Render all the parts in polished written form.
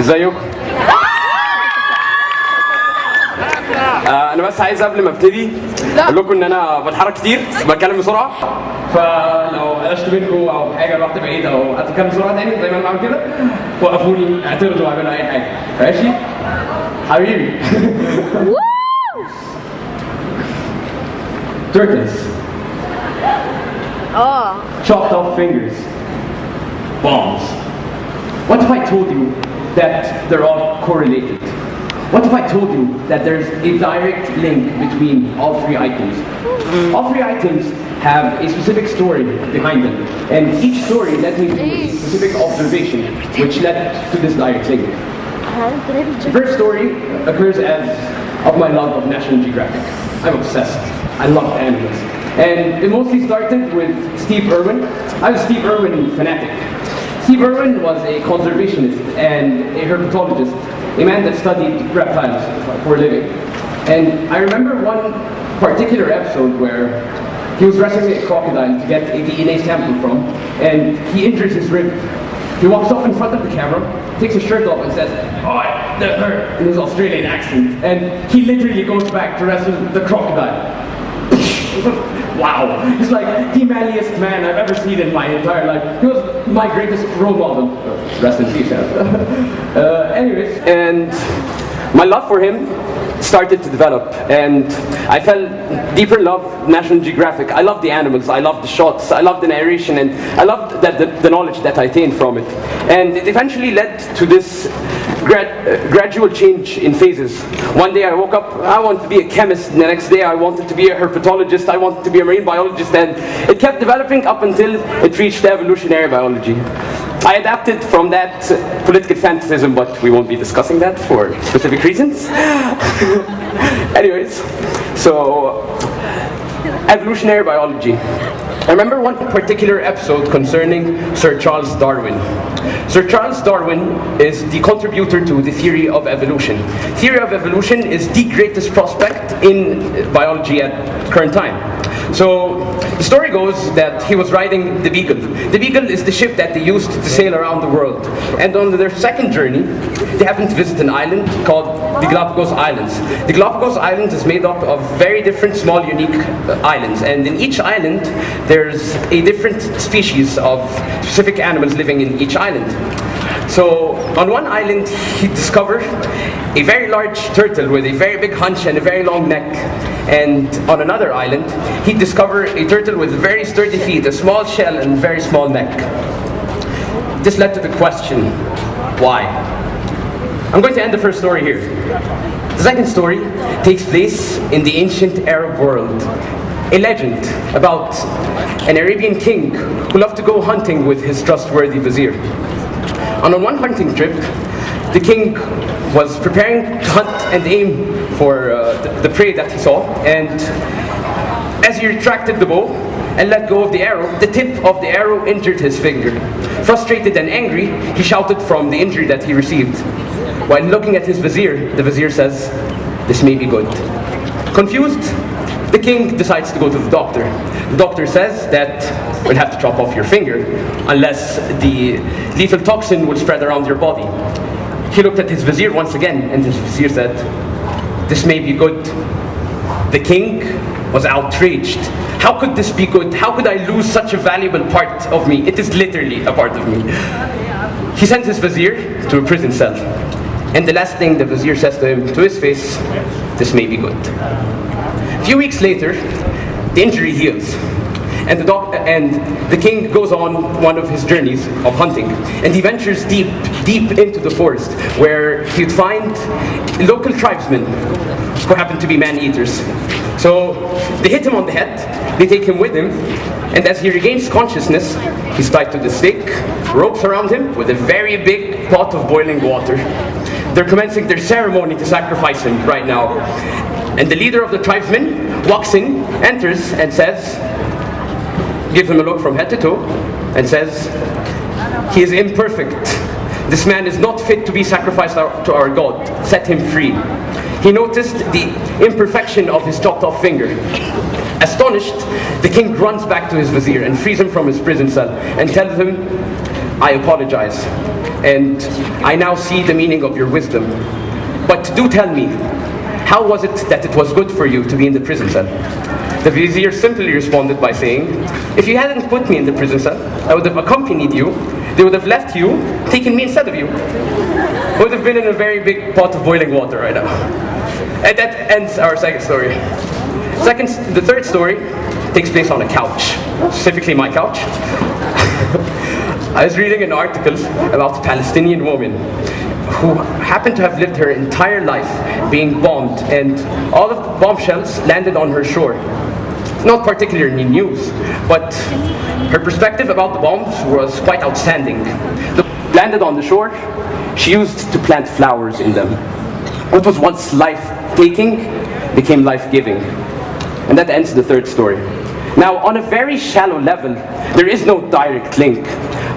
ازيكم؟ انا بس عايز قبل ما ابتدي اقول لكم ان انا بتحرك كتير بتكلم بسرعه، فلو قلشت منكم او حاجه رحت بعيد او اتكلم بسرعه تاني زي ما انا بعمل كده وقفوني اعترضوا واعملوا اي حاجه. ماشي حبيبي. Turtles. Chopped off fingers. Bombs. What if I told you that they're all correlated? What if I told you that there's a direct link between all three items? All three items have a specific story behind them, and each story led me to a specific observation which led to this direct link. The first story occurs as of my love of National Geographic. I'm obsessed. I love animals. And it mostly started with Steve Irwin. I was a Steve Irwin fanatic. Steve Irwin was a conservationist and a herpetologist, a man that studied reptiles for a living. And I remember one particular episode where he was rescuing a crocodile to get a DNA sample from, and he injures his rib. He walks up in front of the camera, takes his shirt off and says, "Oh, that hurt," in his Australian accent. And he literally goes back to rescue the crocodile. Wow, he's like the manliest man I've ever seen in my entire life. He was my greatest role model. Rest in peace. Anyways, and my love for him started to develop, and I fell deeper in love with National Geographic. I love the animals, I love the shots, I love the narration, and I loved the knowledge that I attained from it. And it eventually led to this gradual change in phases. One day I woke up, I wanted to be a chemist. The next day I wanted to be a herpetologist. I wanted to be a marine biologist, and it kept developing up until it reached evolutionary biology. I adapted from that political fantasism, but we won't be discussing that for specific reasons. Anyways, so evolutionary biology. I remember one particular episode concerning Sir Charles Darwin. Sir Charles Darwin is the contributor to the theory of evolution. Theory of evolution is the greatest prospect in biology at current time. So the story goes that he was riding the Beagle. The Beagle is the ship that they used to sail around the world. And on their second journey, they happened to visit an island called the Galapagos Islands. The Galapagos Islands is made up of very different small unique islands. And in each island, there's a different species of specific animals living in each island. So on one island, he discovered a very large turtle with a very big hunch and a very long neck. And on another island, he discovered a turtle with very sturdy feet, a small shell and very small neck. This led to the question, why? I'm going to end the first story here. The second story takes place in the ancient Arab world. A legend about an Arabian king who loved to go hunting with his trustworthy vizier. On one hunting trip, the king was preparing to hunt and aim for the prey that he saw, and as he retracted the bow and let go of the arrow, the tip of the arrow injured his finger. Frustrated and angry, he shouted from the injury that he received. While looking at his vizier, the vizier says, "This may be good." Confused, the king decides to go to the doctor. The doctor says that we'll have to chop off your finger unless the lethal toxin will spread around your body. He looked at his vizier once again, and his vizier said, "This may be good." The king was outraged. How could this be good? How could I lose such a valuable part of me? It is literally a part of me. He sends his vizier to a prison cell. And the last thing the vizier says to him, to his face, "This may be good." A few weeks later, the injury heals. And the king goes on one of his journeys of hunting, and he ventures deep into the forest, where he'd find local tribesmen who happen to be man-eaters. So they hit him on the head, they take him with him, and as he regains consciousness, he's tied to the stake, ropes around him with a very big pot of boiling water. They're commencing their ceremony to sacrifice him right now. And the leader of the tribesmen walks in, enters, and says, gives him a look from head to toe, and says, "He is imperfect. This man is not fit to be sacrificed to our God. Set him free." He noticed the imperfection of his chopped off finger. Astonished, the king runs back to his vizier and frees him from his prison cell and tells him, I apologize, and I now see the meaning of your wisdom. But do tell me, how was it that it was good for you to be in the prison cell? The vizier simply responded by saying, if you hadn't put me in the prison cell, I would have accompanied you, they would have left you, taken me instead of you. I would have been in a very big pot of boiling water right now. And that ends our second story. The third story takes place on a couch, specifically my couch. I was reading an article about a Palestinian woman who happened to have lived her entire life being bombed, and all of the bombshells landed on her shore. Not particularly news, but her perspective about the bombs was quite outstanding. They landed on the shore, she used to plant flowers in them. What was once life-taking became life-giving. And that ends the third story. Now, on a very shallow level, there is no direct link,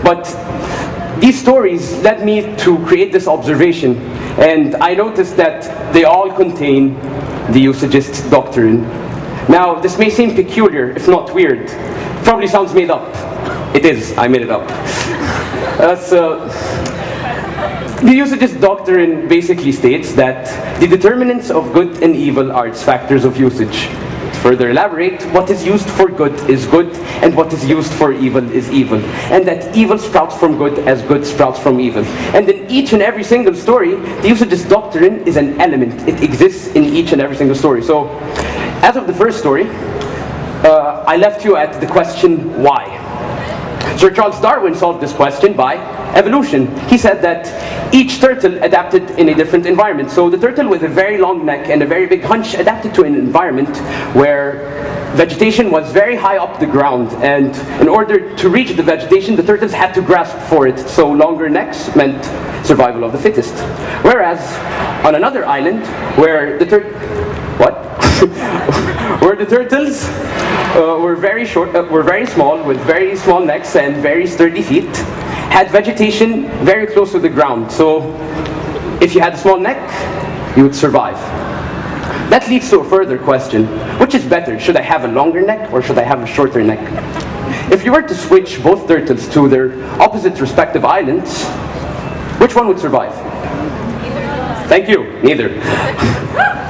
but these stories led me to create this observation, and I noticed that they all contain the usagist doctrine. Now, this may seem peculiar, if not weird. Probably sounds made up. It is, I made it up. The usagist doctrine basically states that the determinants of good and evil are its factors of usage. Further elaborate, what is used for good is good, and what is used for evil is evil. And that evil sprouts from good as good sprouts from evil. And in each and every single story, the usagist doctrine is an element. It exists in each and every single story. So, as of the first story, I left you at the question, why? Sir Charles Darwin solved this question by evolution. He said that each turtle adapted in a different environment. So the turtle with a very long neck and a very big hunch adapted to an environment where vegetation was very high up the ground, and in order to reach the vegetation, the turtles had to grasp for it. So longer necks meant survival of the fittest. Whereas on another island where the where the turtles were very small, with very small necks and very sturdy feet, had vegetation very close to the ground. So if you had a small neck, you would survive. That leads to a further question. Which is better? Should I have a longer neck or should I have a shorter neck? If you were to switch both turtles to their opposite respective islands, which one would survive? Thank you, neither.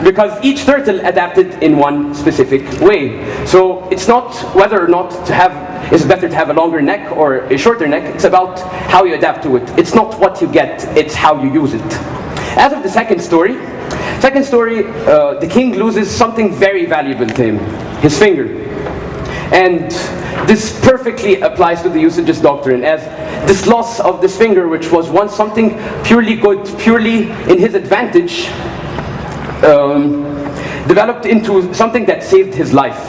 Because each turtle adapted in one specific way. So it's not whether or not it's better to have a longer neck or a shorter neck, it's about how you adapt to it. It's not what you get, it's how you use it. As of the second story, the king loses something very valuable to him, his finger. And this perfectly applies to the usagist doctrine, as this loss of this finger, which was once something purely good, purely in his advantage, developed into something that saved his life.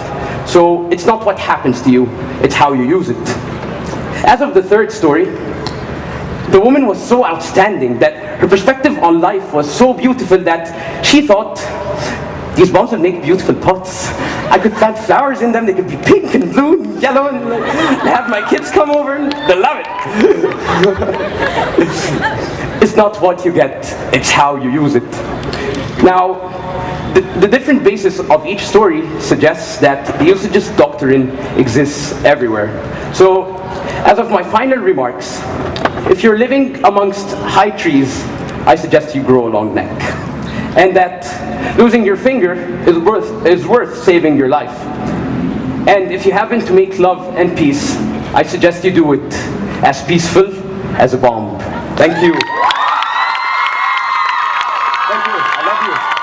So it's not what happens to you, it's how you use it. As of the third story, the woman was so outstanding that her perspective on life was so beautiful that she thought, these bombs would make beautiful pots. I could plant flowers in them, they could be pink and blue and yellow, and have my kids come over, and they'll love it. It's not what you get, it's how you use it. Now, the different basis of each story suggests that the usagist doctrine exists everywhere. So, as of my final remarks, if you're living amongst high trees, I suggest you grow a long neck. And that losing your finger is worth saving your life. And if you happen to make love and peace, I suggest you do it as peaceful as a bomb. Thank you. Thank you. I love you.